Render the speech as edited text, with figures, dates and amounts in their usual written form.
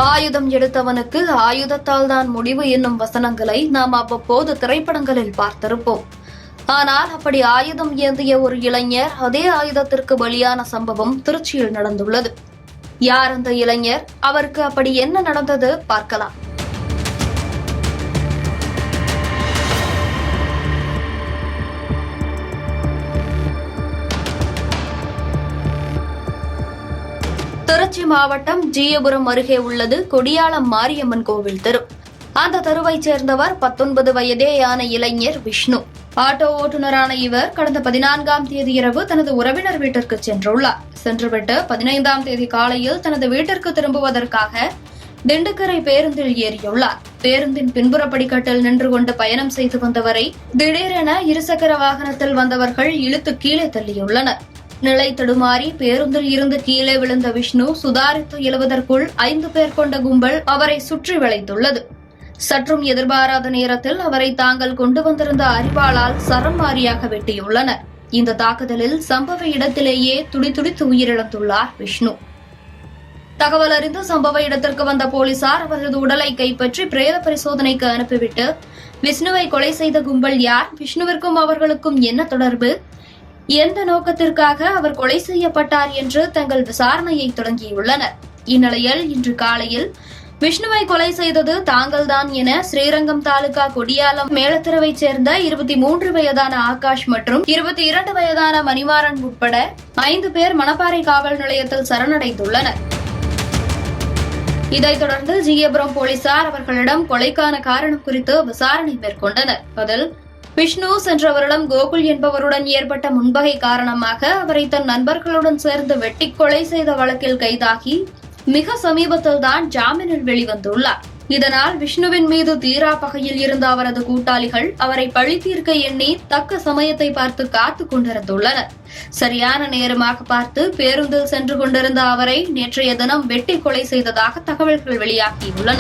ஆயுதம் எடுத்தவனுக்கு ஆயுதத்தால் தான் முடிவு என்னும் வசனங்களை நாம் அவ்வப்போது திரைப்படங்களில் பார்த்திருப்போம். ஆனால் அப்படி ஆயுதம் ஏந்திய ஒரு இளைஞர் அதே ஆயுதத்திற்கு பலியான சம்பவம் திருச்சியில் நடந்துள்ளது. யார் அந்த இளைஞர்? அவருக்கு அப்படி என்ன நடந்தது பார்க்கலாம். திருச்சி மாவட்டம் ஜீயபுரம் அருகே உள்ளது கொடியாளம் மாரியம்மன் கோவில் தெரு. அந்த தெருவைச் சேர்ந்தவர் 19 வயதேயான இளைஞர் விஷ்ணு. ஆட்டோ ஓட்டுநரான இவர் கடந்த 14ஆம் தேதி இரவு தனது உறவினர் வீட்டிற்கு சென்றுள்ளார். சென்றுவிட்டு 15ஆம் தேதி காலையில் தனது வீட்டிற்கு திரும்புவதற்காக திண்டுக்கரை பேருந்தில் ஏறியுள்ளார். பேருந்தின் பின்புற படிக்கட்டில் நின்று கொண்டு பயணம் செய்து வந்தவரை திடீரென இருசக்கர வாகனத்தில் வந்தவர்கள் இழுத்து கீழே தள்ளியுள்ளனர். நிலை தடுமாறி பேருந்தில் இருந்து கீழே விழுந்த விஷ்ணு சுதாரித்து எழுவதற்குள் 5 பேர் கொண்ட கும்பல் அவரை சுற்றி வளைத்துள்ளது. சற்றும் எதிர்பாராத நேரத்தில் அவரை தாங்கள் கொண்டு வந்திருந்த அரிவாளால் சரமாரியாக வெட்டியுள்ளனர். இந்த தாக்குதலில் சம்பவ இடத்திலேயே துடிதுடித்து உயிரிழந்துள்ளார் விஷ்ணு. தகவல் அறிந்து சம்பவ இடத்திற்கு வந்த போலீசார் அவரது உடலை கைப்பற்றி பிரேத பரிசோதனைக்கு அனுப்பிவிட்டு விஷ்ணுவை கொலை செய்த கும்பல் யார், விஷ்ணுவிற்கும் அவர்களுக்கும் என்ன தொடர்பு, எந்த நோக்கத்திற்காக அவர் கொலை செய்யப்பட்டார் என்று தங்கள் விசாரணையை தொடங்கியுள்ளனர். இந்நிலையில் இன்று காலையில் விஷ்ணுவை கொலை செய்தது தாங்கள்தான் என ஸ்ரீரங்கம் தாலுகா கொடியாளம் மேலத்தெருவைச் சேர்ந்த 23 வயதான ஆகாஷ் மற்றும் 22 வயதான மணிமாறன் உட்பட 5 பேர் மணப்பாறை காவல் நிலையத்தில் சரணடைந்துள்ளனர். இதைத் தொடர்ந்து ஜீயபுரம் போலீசார் அவர்களிடம் கொலைக்கான காரணம் குறித்து விசாரணை மேற்கொண்டனர். அதில் விஷ்ணு சென்றவரிடம் கோகுல் என்பவருடன் ஏற்பட்ட முன்பகை காரணமாக அவரை தன் நண்பர்களுடன் சேர்ந்து வெட்டி கொலை செய்த வழக்கில் கைதாகி மிக சமீபத்தில் தான் ஜாமீனில் வெளிவந்துள்ளார். இதனால் விஷ்ணுவின் மீது தீரா பகையில் இருந்த அவரது கூட்டாளிகள் அவரை பழி தீர்க்க எண்ணி தக்க சமயத்தை பார்த்து காத்துக் கொண்டிருந்துள்ளனர். சரியான நேரமாக பார்த்து பேருந்தில் சென்று கொண்டிருந்த அவரை நேற்றைய தினம் வெட்டி கொலை செய்ததாக தகவல்கள் வெளியாகியுள்ளன.